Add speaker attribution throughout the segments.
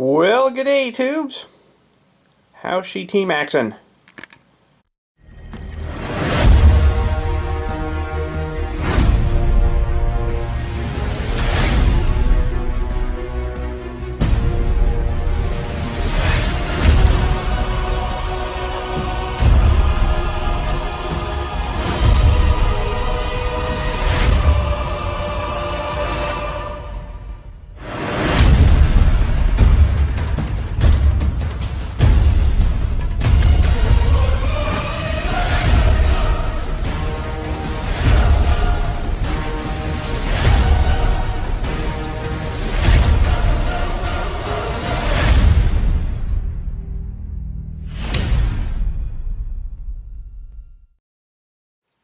Speaker 1: Well, g'day, tubes. How's she T-maxing?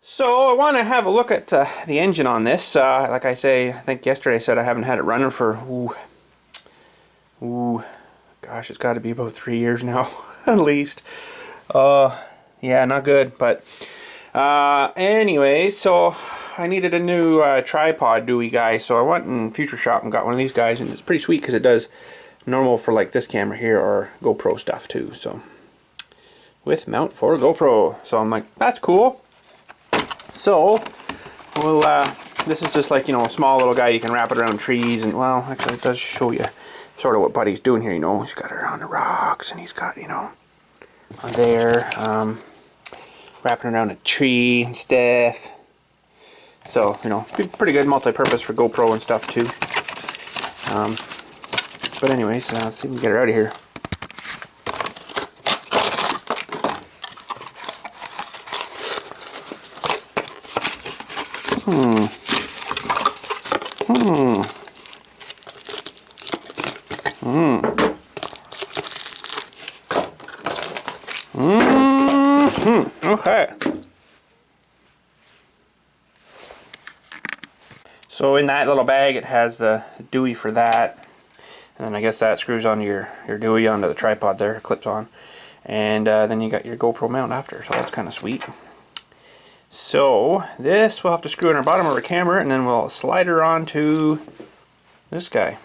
Speaker 1: So I want to have a look at the engine on this. Like I think yesterday I said I haven't had it running for, gosh, it's got to be about 3 years now, at least. Yeah, not good. But anyway, so I needed a new tripod Dewey guy. So I went in Future Shop and got one of these guys, and it's pretty sweet because it does normal for like this camera here or GoPro stuff too. So with mount for GoPro. So I'm like, that's cool. So, we'll, this is just like, you know, a small little guy. You can wrap it around trees, and, well, actually it does show you sort of what Buddy's doing here, you know. He's got it around the rocks, and he's got, you know, on there, wrapping around a tree and stuff. So, you know, pretty good multi-purpose for GoPro and stuff, too. But anyways, let's see if we can get her out of here. Okay. So in that little bag it has the Dewey for that, and then I guess that screws onto your Dewey onto the tripod there, clips on, and then you got your GoPro mount after, so that's kind of sweet. So this we'll have to screw in our bottom of our camera, and then we'll slide her onto this guy.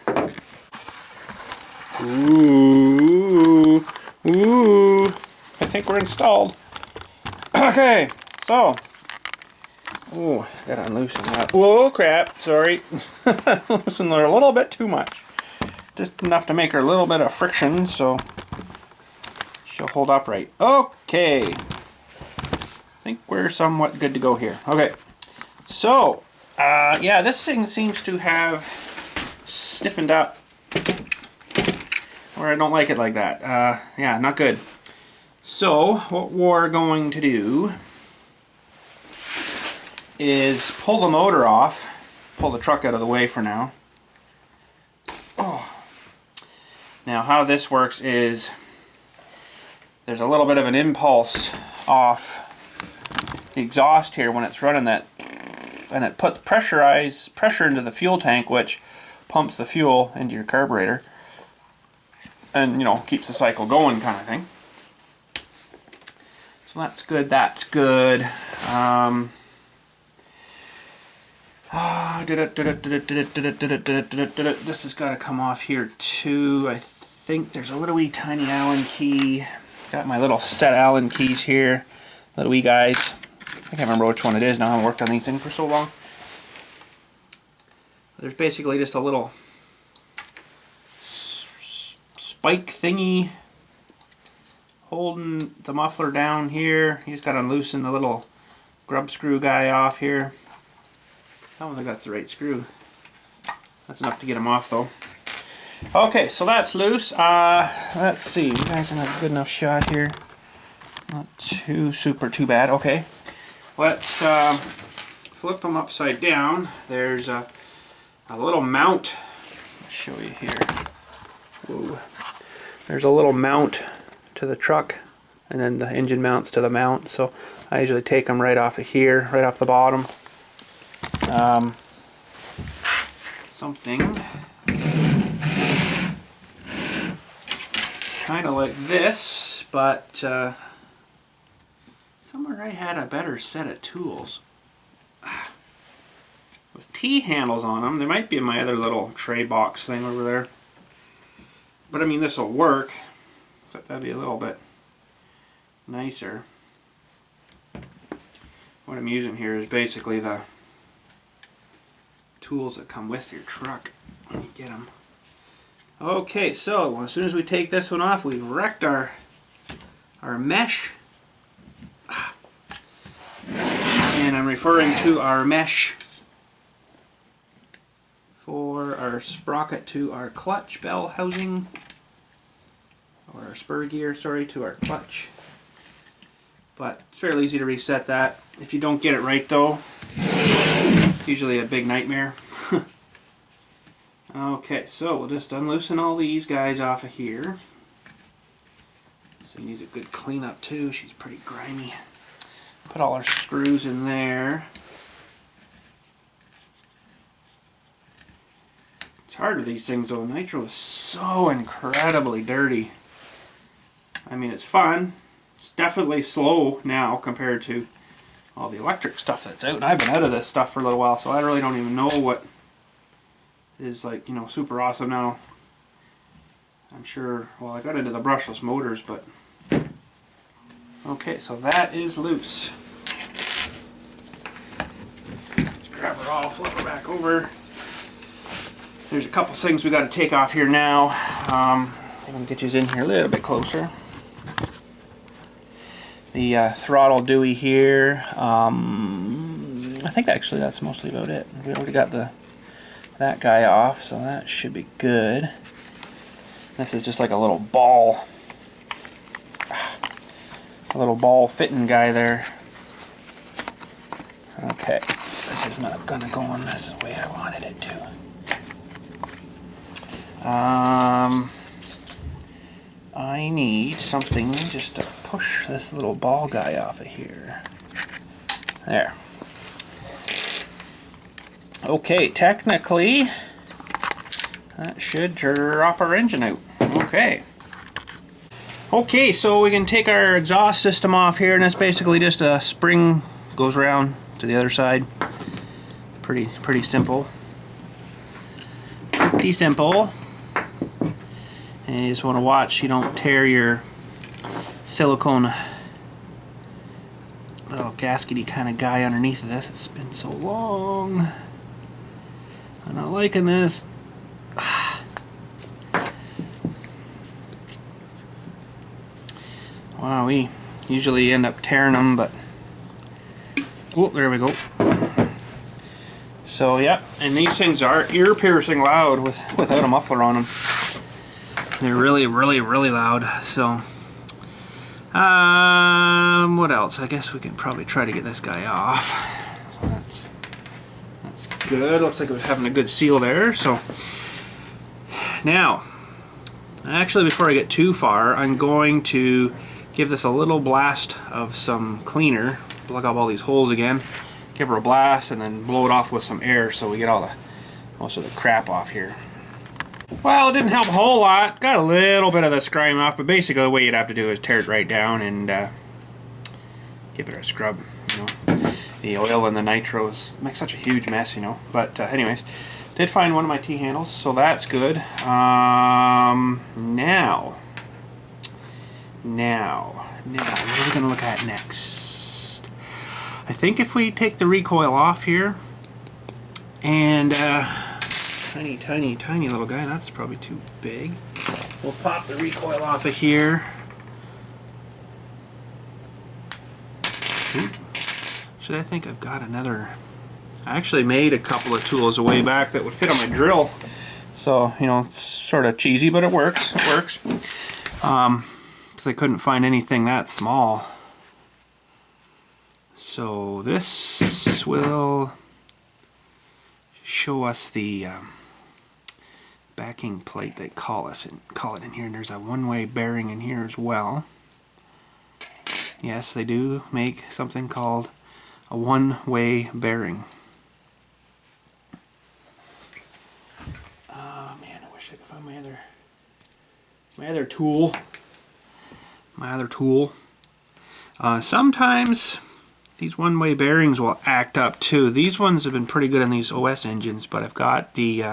Speaker 1: Ooh, ooh, I think we're installed. Okay, so, ooh, gotta unloosen that. Whoa, crap, sorry. Loosen her a little bit too much. Just enough to make her a little bit of friction, so she'll hold upright. Okay. I think we're somewhat good to go here. Okay, so yeah, this thing seems to have stiffened up, or I don't like it like that. Yeah, not good. So what we're going to do is pull the motor off, pull the truck out of the way for now. Oh. Now how this works is there's a little bit of an impulse off the exhaust here when it's running that, and it puts pressure into the fuel tank, which pumps the fuel into your carburetor and, you know, keeps the cycle going, kind of thing. So that's good, that's good. This has got to come off here too. I think there's a little wee tiny Allen key. Got my little set Allen keys here, little wee guys. I can't remember which one it is now. I haven't worked on these things for so long. There's basically just a little spike thingy holding the muffler down here. You just got to loosen the little grub screw guy off here. I don't think that's the right screw. That's enough to get them off though. Okay, so that's loose. Let's see. You guys have a good enough shot here. Not too bad. Okay. Let's flip them upside down. There's a little mount. I'll show you here. Whoa. There's a little mount to the truck, and then the engine mounts to the mount. So I usually take them right off of here, right off the bottom. Something kind of like this, but somewhere I had a better set of tools with T-handles on them. They might be in my other little tray box thing over there. But I mean, this will work. So that'd be a little bit nicer. What I'm using here is basically the tools that come with your truck when you get them. Okay, so as soon as we take this one off, we've wrecked our mesh. And I'm referring to our mesh for our sprocket to our clutch bell housing, or our spur gear, sorry, to our clutch. But it's fairly easy to reset that. If you don't get it right though, it's usually a big nightmare. Okay, so we'll just unloosen all these guys off of here. So he needs a good cleanup too. She's pretty grimy. Put all our screws in there. It's hard with these things though. Nitro is so incredibly dirty. I mean, it's fun. It's definitely slow now compared to all the electric stuff that's out. And I've been out of this stuff for a little while, so I really don't even know what is, like, you know, super awesome now. I'm sure, well, I got into the brushless motors, but okay, so that is loose. Just grab her all, flip her back over. There's a couple things we got to take off here now. I'm going to get you in here a little bit closer. The throttle dewey here. I think actually that's mostly about it. We already got that guy off, so that should be good. This is just like a little ball fitting guy there. Okay, this is not gonna go on this the way I wanted it to. I need something just to push this little ball guy off of here. There. Okay, technically that should drop our engine out. Okay. Okay, so we can take our exhaust system off here, and that's basically just a spring goes around to the other side. Pretty simple. Pretty simple. And you just want to watch you don't tear your silicone little gaskety kind of guy underneath of this. It's been so long. I'm not liking this. Wow, we usually end up tearing them, but oh, there we go. So yeah, and these things are ear-piercing loud without a muffler on them. They're really loud. So what else? I guess we can probably try to get this guy off. So that's good. Looks like it was having a good seal there. So now, actually, before I get too far, I'm going to give this a little blast of some cleaner. Plug up all these holes again. Give her a blast and then blow it off with some air so we get all most of the crap off here. Well, it didn't help a whole lot. Got a little bit of the grime off, but basically the way you'd have to do is tear it right down and give it a scrub. You know, the oil and the nitros make such a huge mess, you know. But anyways, did find one of my T-handles, so that's good. Now, what are we going to look at next? I think if we take the recoil off here and tiny little guy, that's probably too big. We'll pop the recoil off of here. Should I think I've got another? I actually made a couple of tools a way back that would fit on my drill. So, you know, it's sort of cheesy, but it works. It works. Because I couldn't find anything that small. So this will show us the backing plate, they call it in here, and there's a one-way bearing in here as well. Yes, they do make something called a one-way bearing. Oh man, I wish I could find my other tool. Sometimes these one-way bearings will act up too. These ones have been pretty good on these OS engines, but I've got the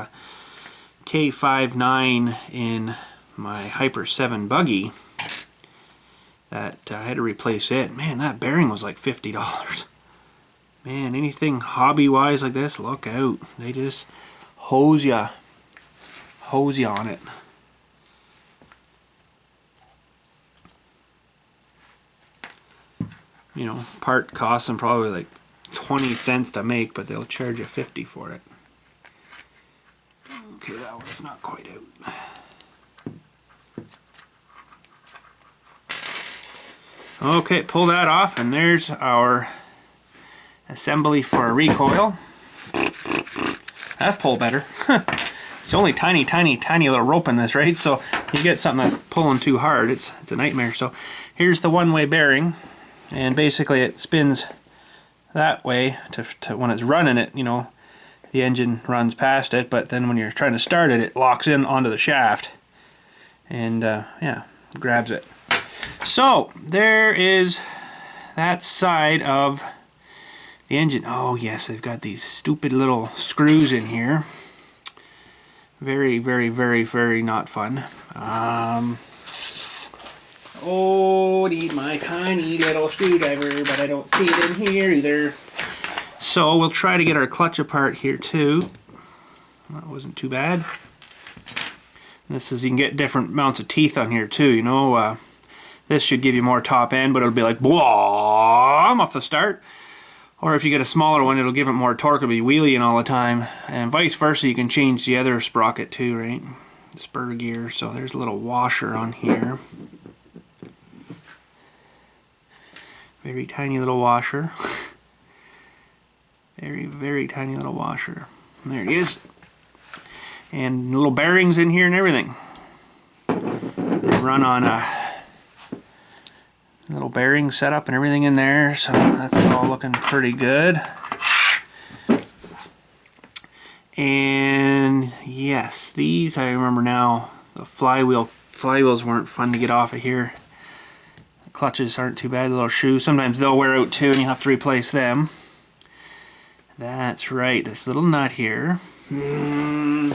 Speaker 1: K59 in my Hyper 7 buggy that I had to replace it. Man, that bearing was like $50. Man, anything hobby-wise like this, look out. They just hose ya on it. You know, part costs them probably like 20 cents to make, but they'll charge you 50 for it. Okay, that one's not quite out. Okay, pull that off, and there's our assembly for a recoil. That pulled better. It's only tiny little rope in this, right? So you get something that's pulling too hard, it's a nightmare. So here's the one-way bearing, and basically it spins that way to when it's running it, you know, the engine runs past it, but then when you're trying to start it, it locks in onto the shaft, and yeah, grabs it. So there is that side of the engine. Oh yes, they've got these stupid little screws in here. Very, very, very, very not fun. Oh, need my tiny little screwdriver, but I don't see it in here either. So we'll try to get our clutch apart here too. That wasn't too bad. This is, you can get different amounts of teeth on here too, you know. This should give you more top end, but it'll be like, boom, off the start. Or if you get a smaller one, it'll give it more torque, it'll be wheeling all the time. And vice versa, you can change the other sprocket too, right? The spur gear. So there's a little washer on here. Very tiny little washer. Very, very tiny little washer. And there it is. And little bearings in here and everything. They run on a little bearing setup and everything in there, so that's all looking pretty good. And yes, these, I remember now, the flywheels weren't fun to get off of here. The clutches aren't too bad, the little shoes. Sometimes they'll wear out too and you have to replace them. That's right, this little nut here. I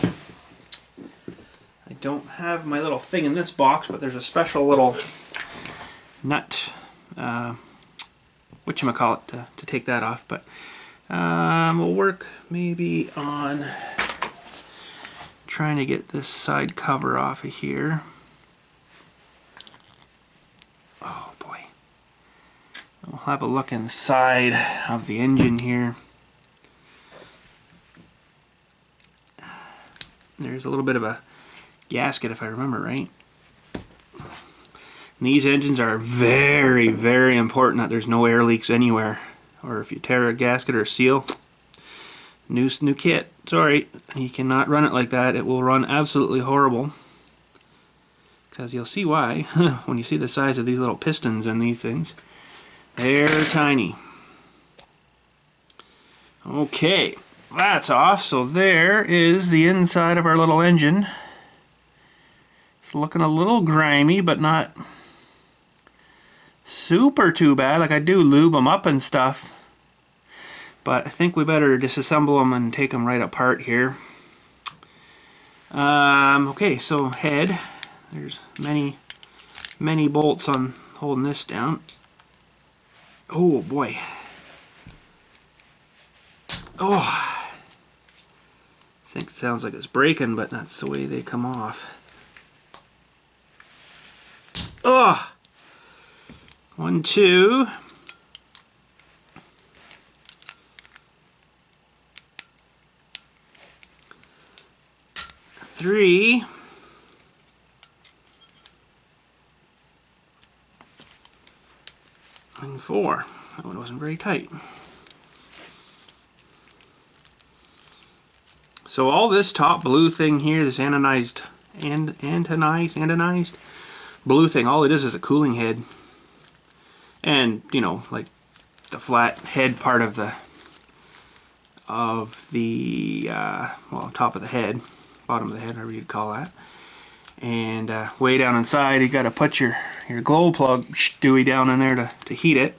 Speaker 1: don't have my little thing in this box, but there's a special little nut, whatchamacallit, to take that off. But we'll work maybe on trying to get this side cover off of here. Oh boy. We'll have a look inside of the engine here. There's a little bit of a gasket, if I remember right. And these engines are very, very important that there's no air leaks anywhere. Or if you tear a gasket or a seal, new kit. Sorry, you cannot run it like that. It will run absolutely horrible. Because you'll see why when you see the size of these little pistons in these things. They're tiny. Okay, that's off. So there is the inside of our little engine. It's looking a little grimy, but not super too bad. Like, I do lube them up and stuff, but I think we better disassemble them and take them right apart here. Okay, so head. There's many bolts on holding this down. Oh boy. Oh, I think it sounds like it's breaking, but that's the way they come off. Oh, 1, 2. 3. And 4. That one wasn't very tight. So all this top blue thing here, this anodized blue thing, all it is a cooling head. And, you know, like the flat head part of the well, top of the head, bottom of the head, whatever you'd call that. And way down inside, you got to put your glow plug Stewie down in there to heat it.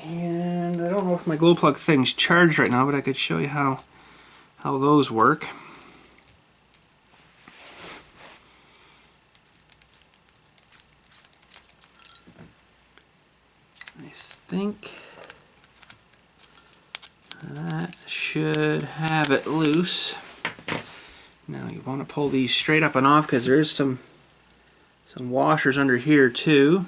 Speaker 1: And I don't know if my glow plug thing's charged right now, but I could show you how those work. think that should have it loose. Now you want to pull these straight up and off because there is some washers under here too.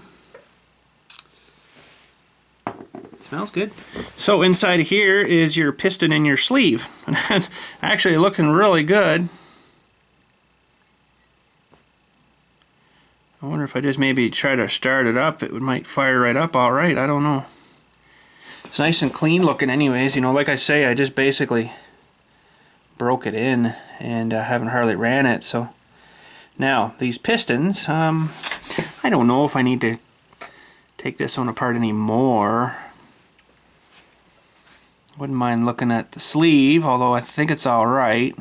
Speaker 1: Smells good. So inside of here is your piston and your sleeve. And that's actually looking really good. I wonder if I just maybe try to start it up, it might fire right up all right. I don't know. It's nice and clean looking anyways. You know, like I say, I just basically broke it in and haven't hardly ran it. So now these pistons, I don't know if I need to take this one apart anymore. Wouldn't mind looking at the sleeve, although I think it's all right.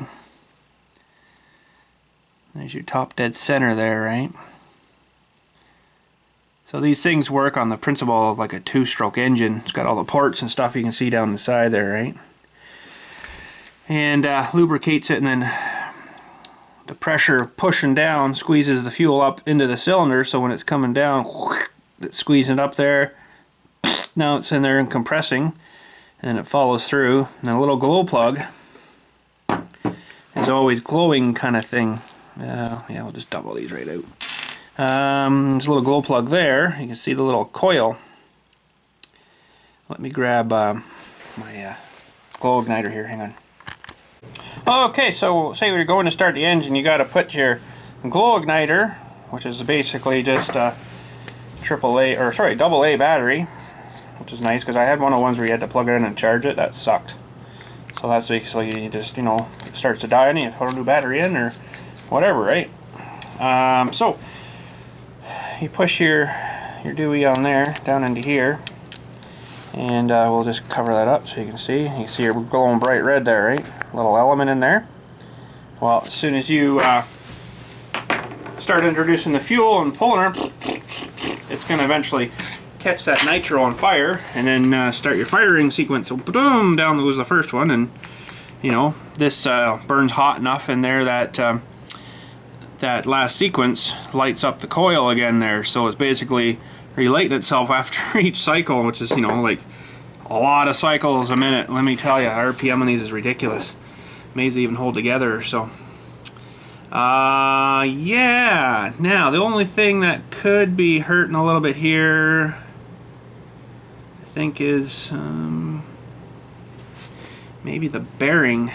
Speaker 1: There's your top dead center there, right? So these things work on the principle of like a two-stroke engine. It's got all the ports and stuff you can see down the side there, right? And lubricates it, and then the pressure pushing down squeezes the fuel up into the cylinder, so when it's coming down, it's squeezing up there. Now it's in there and compressing, and it follows through. And a little glow plug is always glowing kind of thing. Yeah, we'll just double these right out. There's a little glow plug there. You can see the little coil. Let me grab my glow igniter here. Hang on. Okay, so say you're going to start the engine, you got to put your glow igniter, which is basically just a double A battery, which is nice because I had one of the ones where you had to plug it in and charge it. That sucked. So that's basically you just, you know, it starts to die and you put a new battery in or whatever, right? So you push your dewey on there down into here, and we'll just cover that up so you can see. You can see you're glowing bright red there, right? Little element in there. Well, as soon as you start introducing the fuel and pulling her, it's going to eventually catch that nitro on fire, and then start your firing sequence. So boom, down goes the first one, and you know this burns hot enough in there that that last sequence lights up the coil again there. So it's basically relighting itself after each cycle, which is, you know, like a lot of cycles a minute. Let me tell you, RPM on these is ridiculous. Amazing they even hold together. So yeah, now the only thing that could be hurting a little bit here, I think, is maybe the bearing.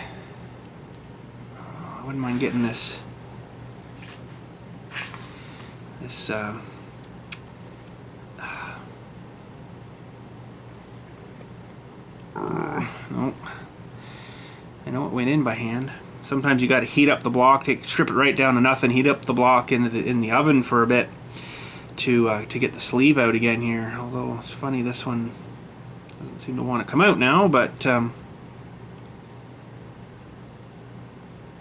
Speaker 1: I wouldn't mind getting this nope. I know it went in by hand. Sometimes you got to heat up the block, strip it right down to nothing, heat up the block in the oven for a bit to get the sleeve out again here. Although it's funny, this one doesn't seem to want to come out now, but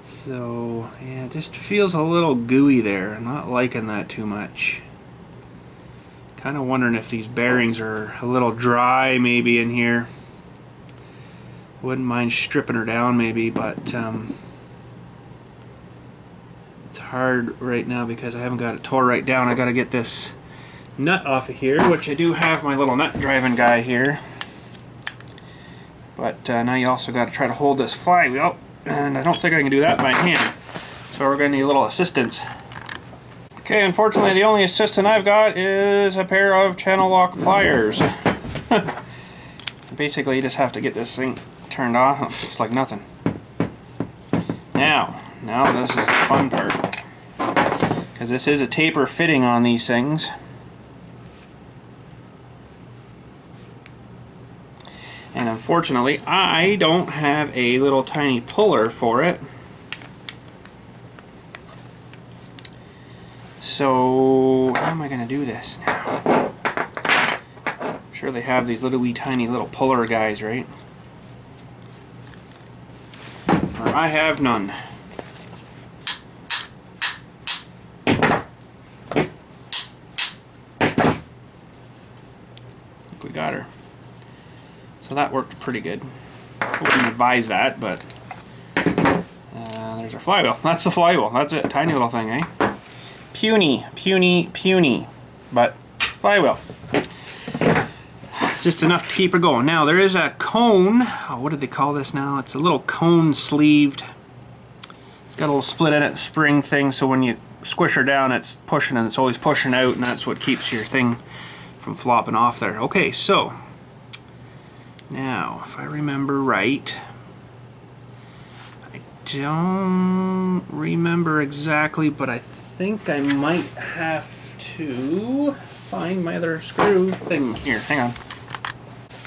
Speaker 1: so yeah, it just feels a little gooey there. I'm not liking that too much. Kind of wondering if these bearings are a little dry maybe in here. Wouldn't mind stripping her down maybe, but it's hard right now because I haven't got it tore right down. I got to get this nut off of here, which I do have my little nut driving guy here. But now you also got to try to hold this flywheel, and I don't think I can do that by hand. So we're going to need a little assistance. Okay, unfortunately the only assistant I've got is a pair of channel lock pliers. Basically you just have to get this thing turned off. It's like nothing. Now this is the fun part, because this is a taper fitting on these things. And unfortunately I don't have a little tiny puller for it. So how am I going to do this now? I'm sure they have these little wee tiny little puller guys, right? Or I have none. I think we got her. So that worked pretty good. I wouldn't advise that, but there's our flywheel. That's the flywheel. That's it. Tiny little thing, eh? Puny, puny, puny, but flywheel. just enough to keep her going. Now there is a cone, oh, what did they call this now? It's a little cone sleeved. It's got a little split in it, spring thing, so when you squish her down it's pushing and it's always pushing out, and that's what keeps your thing from flopping off there. Okay, so now if I remember right, I don't remember exactly, but I think I might have to find my other screw thing here. Hang on.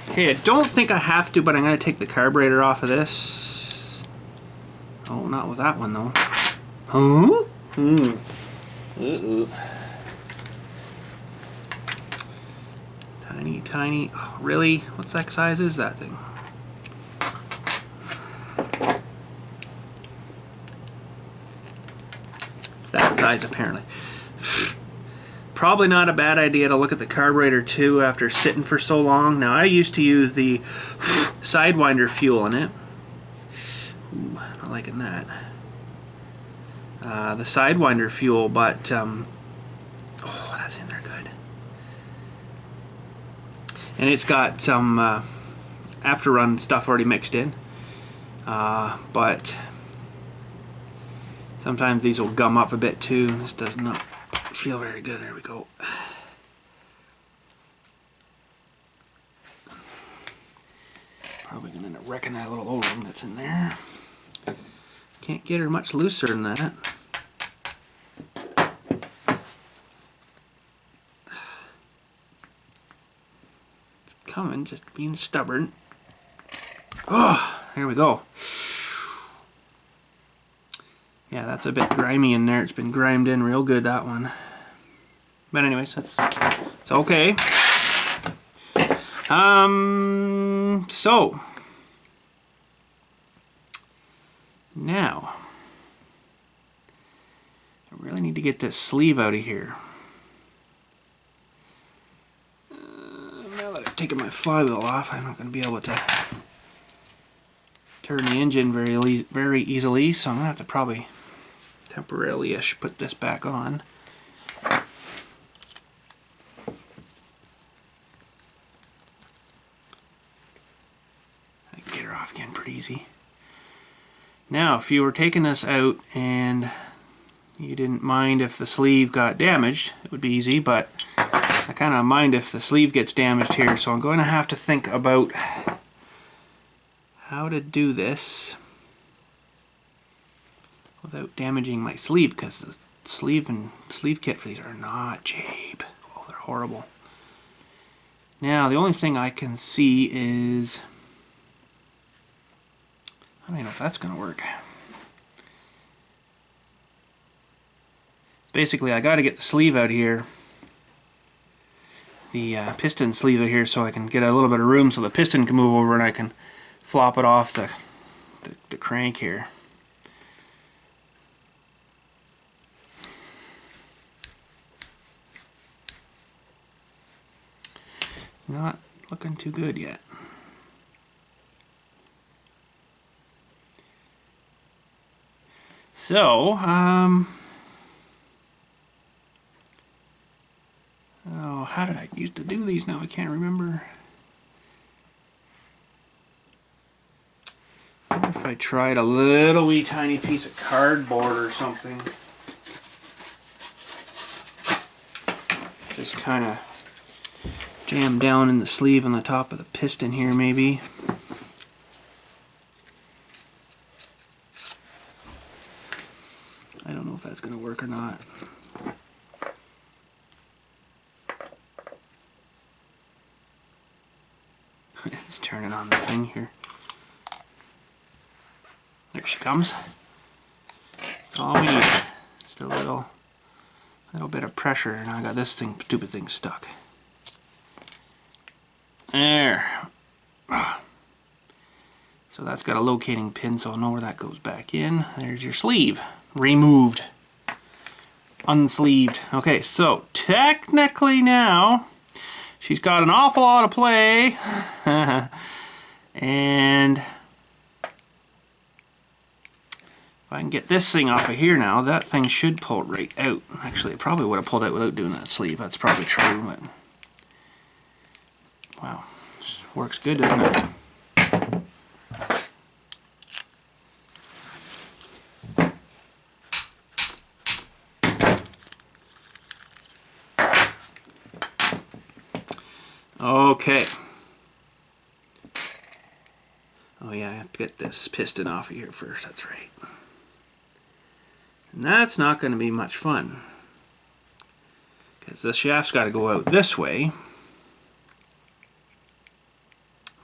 Speaker 1: Okay, I don't think I have to, but I'm going to take the carburetor off of this. Oh, not with that one though. Huh? Tiny, tiny. Oh, really? What size is that thing? It's that size apparently. Probably not a bad idea to look at the carburetor too after sitting for so long. Now I used to use the Sidewinder fuel in it. Ooh, not liking that. The Sidewinder fuel, but oh, that's in there good. And it's got some after-run stuff already mixed in, but sometimes these will gum up a bit too. This does not feel very good. There we go. Probably gonna end up wrecking that little O-ring that's in there. Can't get her much looser than that. It's coming, just being stubborn. Oh, there we go. Yeah, that's a bit grimy in there. It's been grimed in real good, that one. But anyways, it's okay. So now I really need to get this sleeve out of here. Now that I've taken my flywheel off, I'm not going to be able to turn the engine very easily, so I'm going to have to probably temporarily-ish put this back on. I can get her off again pretty easy. Now, if you were taking this out and you didn't mind if the sleeve got damaged, it would be easy, but I kind of mind if the sleeve gets damaged here, so I'm going to have to think about how to do this without damaging my sleeve, because the sleeve and sleeve kit for these are not cheap. Oh, they're horrible. Now, the only thing I can see is, I don't even know if that's going to work. Basically, I got to get the sleeve out here, the piston sleeve out here, so I can get a little bit of room so the piston can move over and I can flop it off the crank here. Not looking too good yet. So, oh, how did I used to do these now? I can't remember. I wonder if I tried a little wee tiny piece of cardboard or something. Just kind of jam down in the sleeve on the top of the piston here, maybe. I don't know if that's going to work or not. Let's turn it on the thing here. There she comes. That's all we need. Just a little bit of pressure, and I got this stupid thing stuck. There. So that's got a locating pin, so I'll know where that goes back in. There's your sleeve. Removed. Unsleeved. Okay, so technically now she's got an awful lot of play. And if I can get this thing off of here now, that thing should pull right out. Actually, it probably would have pulled out without doing that sleeve. That's probably true, but wow. Works good, doesn't it? Okay. Oh yeah, I have to get this piston off of here first, that's right. And that's not going to be much fun, because the shaft's got to go out this way.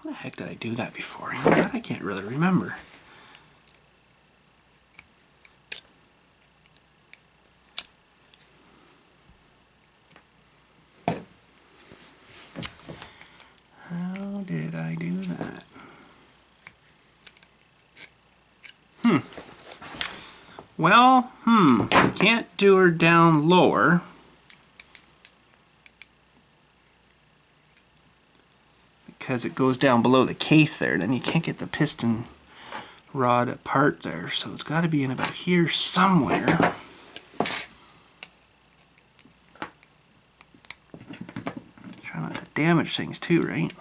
Speaker 1: How the heck did I do that before? You know what? I can't really remember. How did I do that? Well, can't do her down lower. Because it goes down below the case there, then you can't get the piston rod apart there. So it's got to be in about here somewhere. Try not to damage things too, right?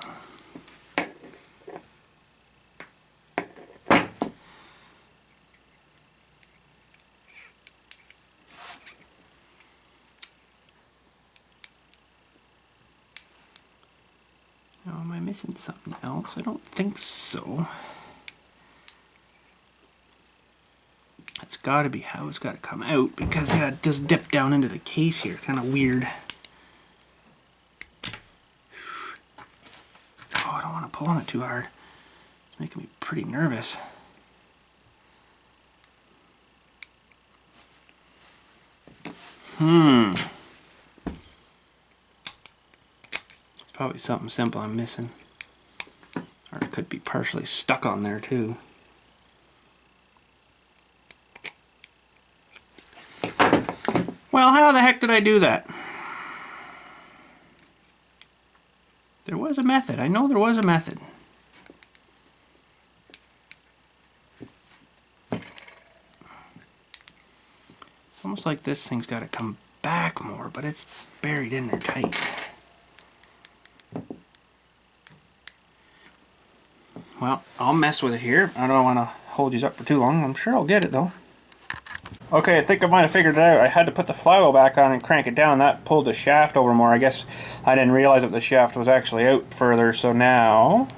Speaker 1: Oh, am I missing something else? I don't think so. It's got to be how it's got to come out, because yeah, it does dip down into the case here. Kind of weird. Oh, I don't want to pull on it too hard. It's making me pretty nervous. It's probably something simple I'm missing. Or it could be partially stuck on there too. Well, how the heck did I do that? There was a method. I know there was a method. It's almost like this thing's got to come back more, but it's buried in there tight. Well, I'll mess with it here. I don't want to hold you up for too long. I'm sure I'll get it though. Okay, I think I might have figured it out. I had to put the flywheel back on and crank it down. That pulled the shaft over more. I guess I didn't realize that the shaft was actually out further, so now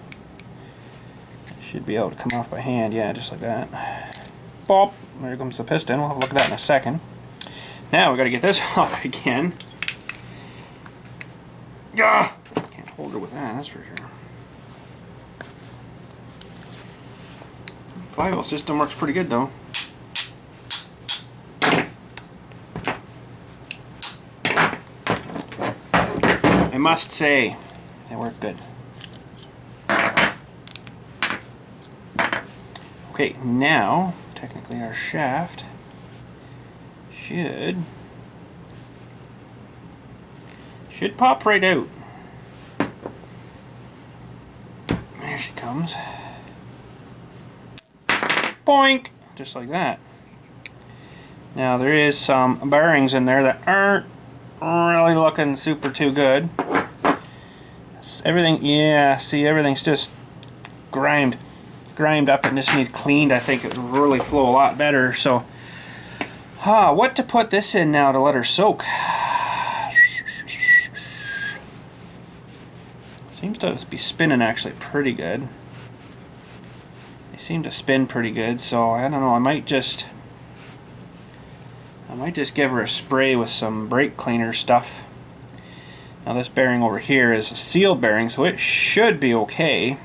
Speaker 1: it should be able to come off by hand. Yeah, just like that. Bop! There comes the piston. We'll have a look at that in a second. Now we got to get this off again. Yeah, can't hold her with that, that's for sure. Flywheel system works pretty good though. I must say, they work good. Okay, now, technically our shaft should pop right out. There she comes. Boink! Just like that. Now there is some bearings in there that aren't really looking super too good. Everything, yeah, see, everything's just grimed up and just needs cleaned. I think it would really flow a lot better. So, what to put this in now to let her soak? Seems to be spinning actually pretty good. They seem to spin pretty good, so I don't know. I might just give her a spray with some brake cleaner stuff. Now this bearing over here is a sealed bearing, so it should be okay. It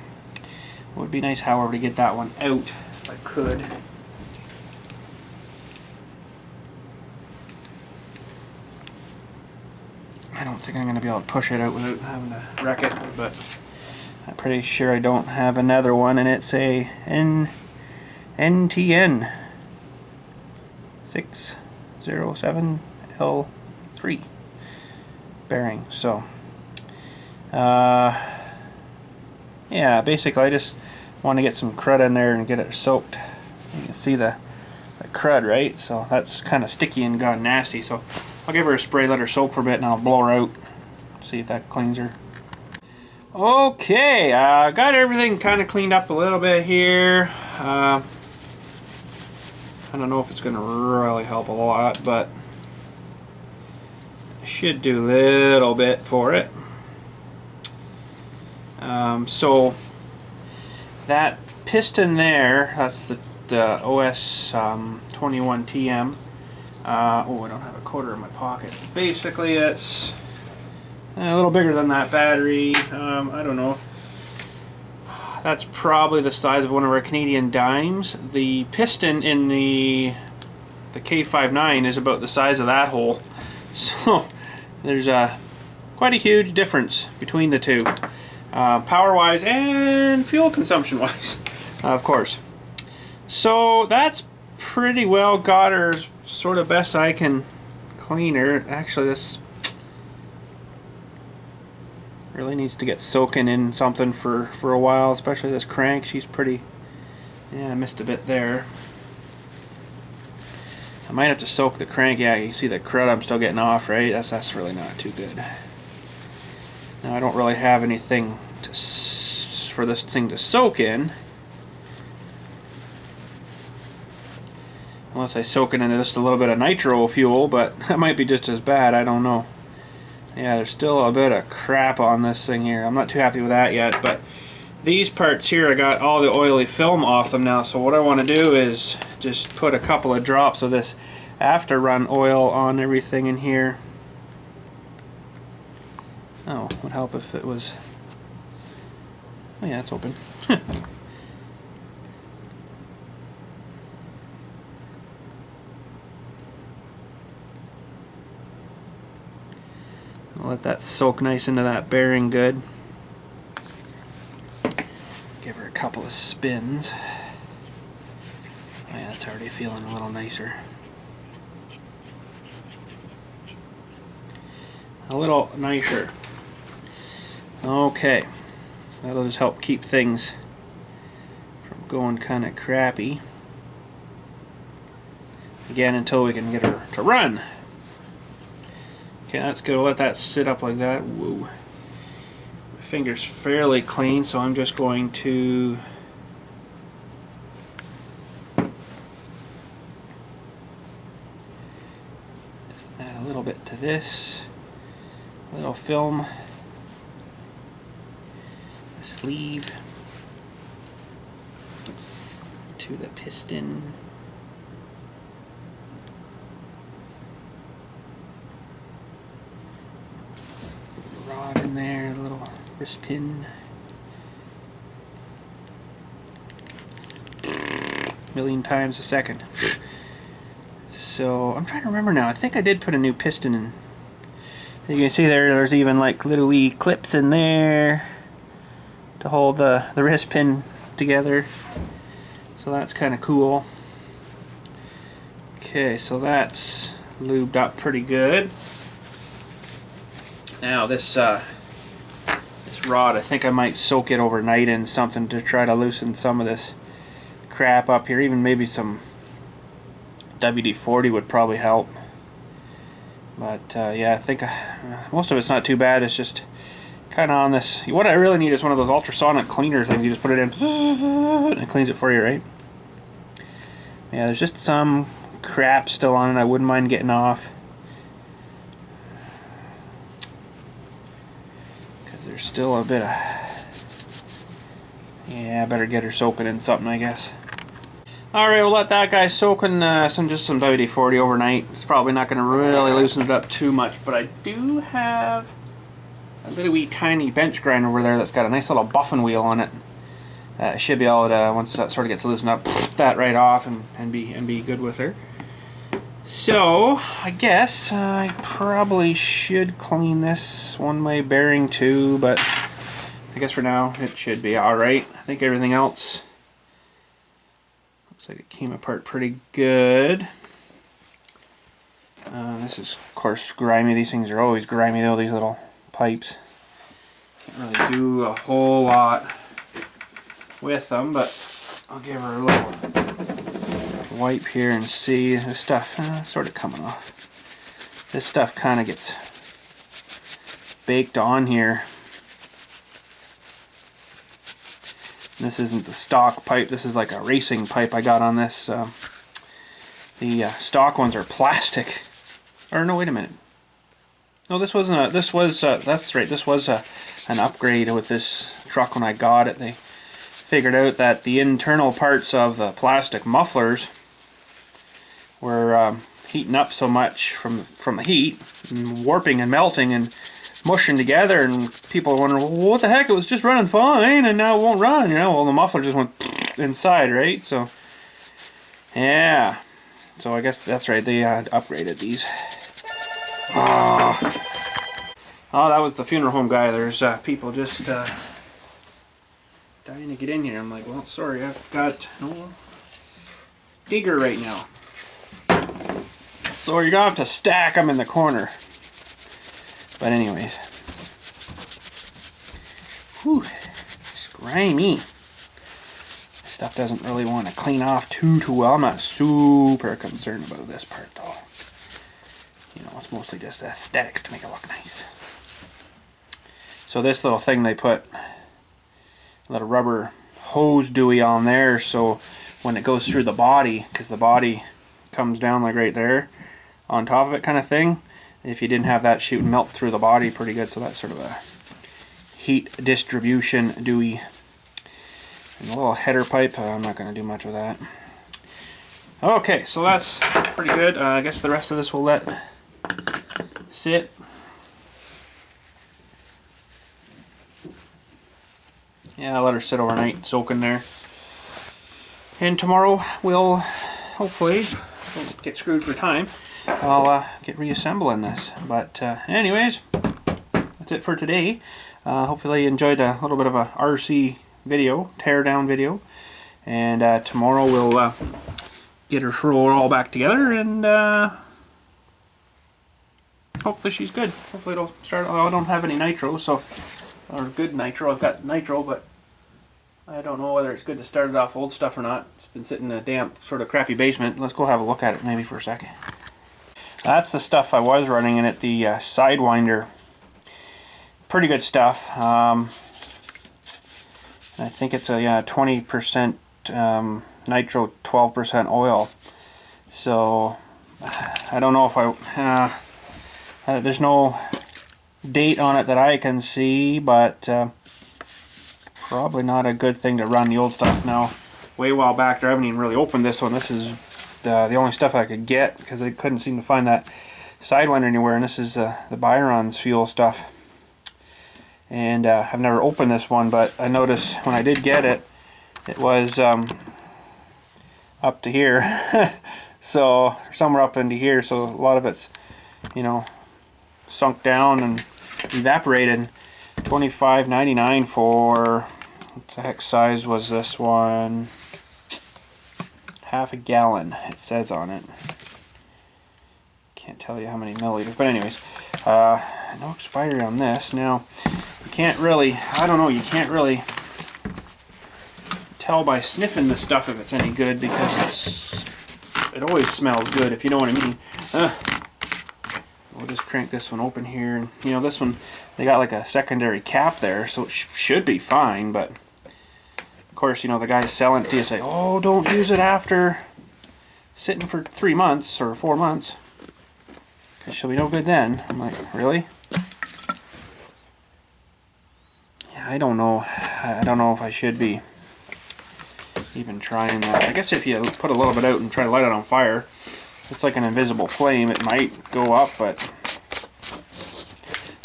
Speaker 1: would be nice, however, to get that one out if I could. I don't think I'm going to be able to push it out without having to wreck it, but I'm pretty sure I don't have another one, and it's a NTN 607L3 bearing. So yeah, basically I just want to get some crud in there and get it soaked. You can see the crud, right? So that's kind of sticky and gone nasty, so I'll give her a spray, let her soak for a bit, and I'll blow her out, see if that cleans her. Okay, got everything kind of cleaned up a little bit here. I don't know if it's going to really help a lot, but I should do a little bit for it. So that piston there, that's the OS 21TM. Oh, I don't have a quarter in my pocket. Basically, it's a little bigger than that battery. I don't know. That's probably the size of one of our Canadian dimes. The piston in the K59 is about the size of that hole. So there's quite a huge difference between the two. Power-wise and fuel consumption-wise, of course. So that's pretty well got her sort of best I can clean her. Actually, this really needs to get soaking in something for a while, especially this crank. She's pretty, yeah, I missed a bit there. I might have to soak the crank. Yeah, you can see the crud I'm still getting off, right? That's really not too good. Now I don't really have anything for this thing to soak in, unless I soak it in just a little bit of nitro fuel, but that might be just as bad. I don't know. Yeah, there's still a bit of crap on this thing here. I'm not too happy with that yet, but these parts here, I got all the oily film off them now, so what I want to do is just put a couple of drops of this after run oil on everything in here. Oh, would help if it was... Oh yeah, it's open. I'll let that soak nice into that bearing good. Give her a couple of spins. Oh yeah, it's already feeling a little nicer. A little nicer. Okay. That'll just help keep things from going kind of crappy. Again, until we can get her to run. Okay, that's good. We'll let that sit up like that. Whoa. My finger's fairly clean, so I'm just going to just add a little bit to this. A little film. The sleeve. To the piston. Rod in there, a little wrist pin. Million times a second. So I'm trying to remember now. I think I did put a new piston in. You can see there's even like little wee clips in there to hold the wrist pin together. So that's kind of cool. Okay, so that's lubed up pretty good. Now this rod, I think I might soak it overnight in something to try to loosen some of this crap up here. Even maybe some WD-40 would probably help. But yeah, I think most of it's not too bad. It's just kind of on this. What I really need is one of those ultrasonic cleaner things. You just put it in and it cleans it for you, right? Yeah, there's just some crap still on it I wouldn't mind getting off. There's still a bit of... Yeah, I better get her soaking in something, I guess. Alright, we'll let that guy soak in just some WD-40 overnight. It's probably not going to really loosen it up too much, but I do have a little wee tiny bench grinder over there that's got a nice little buffing wheel on it. I should be able to, once that sort of gets loosened up, that right off and be good with her. So, I guess I probably should clean this one-way bearing too, but I guess for now it should be alright. I think everything else looks like it came apart pretty good. This is, of course, grimy. These things are always grimy though, these little pipes. Can't really do a whole lot with them, but I'll give her a little wipe here and see. This stuff sort of coming off. This stuff kind of gets baked on here. This isn't the stock pipe. This is like a racing pipe I got on this. The stock ones are plastic. Or no, wait a minute. No, this wasn't a. This was. That's right. This was an upgrade with this truck when I got it. They figured out that the internal parts of the plastic mufflers were heating up so much from the heat, and warping and melting and mushing together, and people were wondering, well, what the heck, it was just running fine and now it won't run, you know. Well, the muffler just went inside, right? So yeah, so I guess that's right, they upgraded these. Oh, that was the funeral home guy. There's people just dying to get in here. I'm like, well, sorry, I've got no digger right now, so you're gonna have to stack them in the corner. But anyways, whew, it's grimy. Stuff doesn't really want to clean off too well. I'm not super concerned about this part though. You know, it's mostly just aesthetics to make it look nice. So this little thing, they put a little rubber hose dewey on there, so when it goes through the body, because the body comes down like right there on top of it kind of thing, if you didn't have that, she would melt through the body pretty good. So that's sort of a heat distribution dewey. And a little header pipe, I'm not going to do much with that. Okay, so that's pretty good. I guess the rest of this we'll let sit. Yeah, I'll let her sit overnight, soak in there. And tomorrow we'll hopefully, don't get screwed for time, I'll get reassembling this. But anyways, that's it for today. Hopefully you enjoyed a little bit of a RC video, teardown video. And tomorrow we'll get her throw all back together, and hopefully she's good. Hopefully it'll start. I don't have any nitro, so, or good nitro. I've got nitro, but I don't know whether it's good to start it off old stuff or not. It's been sitting in a damp, sort of crappy basement. Let's go have a look at it maybe for a second. That's the stuff I was running in it, the Sidewinder. Pretty good stuff. I think it's a 20% nitro, 12% oil. So I don't know if there's no date on it that I can see, but probably not a good thing to run the old stuff now. Way a while back there, I haven't even really opened this one. This is the only stuff I could get because I couldn't seem to find that Sidewinder anywhere, and this is the Byron's fuel stuff. And I've never opened this one, but I noticed when I did get it, it was up to here. So somewhere up into here, so a lot of it's, you know, sunk down and evaporated. $25.99 for, what the heck size was this one? Half a gallon, it says on it. Can't tell you how many milliliters, but anyways, no expiry on this. Now, you can't really, I don't know, you can't really tell by sniffing the stuff if it's any good, because it always smells good, if you know what I mean. We'll just crank this one open here, and you know, this one, they got like a secondary cap there, so it should be fine, but of course, you know, the guys selling it to you say, oh, don't use it after sitting for 3 months or 4 months, because she'll be no good then. I'm like, really? Yeah, I don't know. I don't know if I should be even trying that. I guess if you put a little bit out and try to light it on fire, it's like an invisible flame. It might go up, but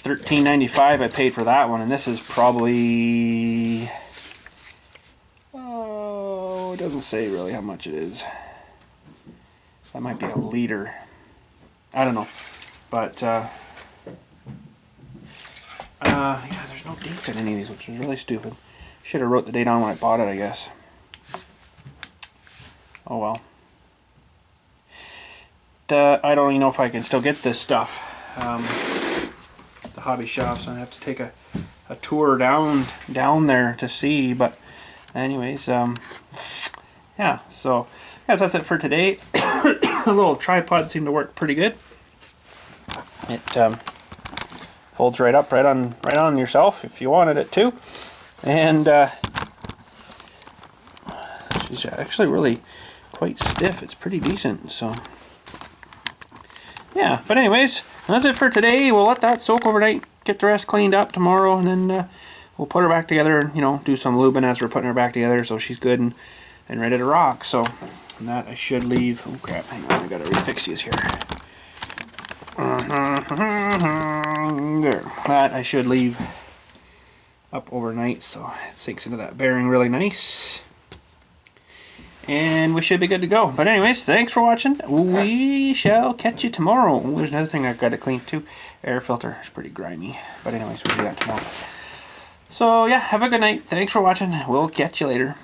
Speaker 1: $13.95 I paid for that one, and this is probably, oh, it doesn't say really how much it is. That might be a liter. I don't know, but yeah, there's no dates on any of these, which is really stupid. Should have wrote the date on when I bought it, I guess. Oh well. I don't even know if I can still get this stuff at the hobby shop, so I have to take a tour down there to see. But anyways, yeah, so guys, that's it for today. A little tripod seemed to work pretty good. It folds right up, right on yourself if you wanted it to. And is actually really quite stiff. It's pretty decent, so yeah. But anyways, that's it for today. We'll let that soak overnight, get the rest cleaned up tomorrow, and then we'll put her back together and, you know, do some lubing as we're putting her back together so she's good and ready to rock. So that I should leave. Oh crap, hang on, I gotta refix these here. There. That I should leave up overnight so it sinks into that bearing really nice. And we should be good to go. But anyways, thanks for watching. We shall catch you tomorrow. Oh, there's another thing I've got to clean too. Air filter is pretty grimy. But anyways, we'll do that tomorrow. So yeah, have a good night. Thanks for watching. We'll catch you later.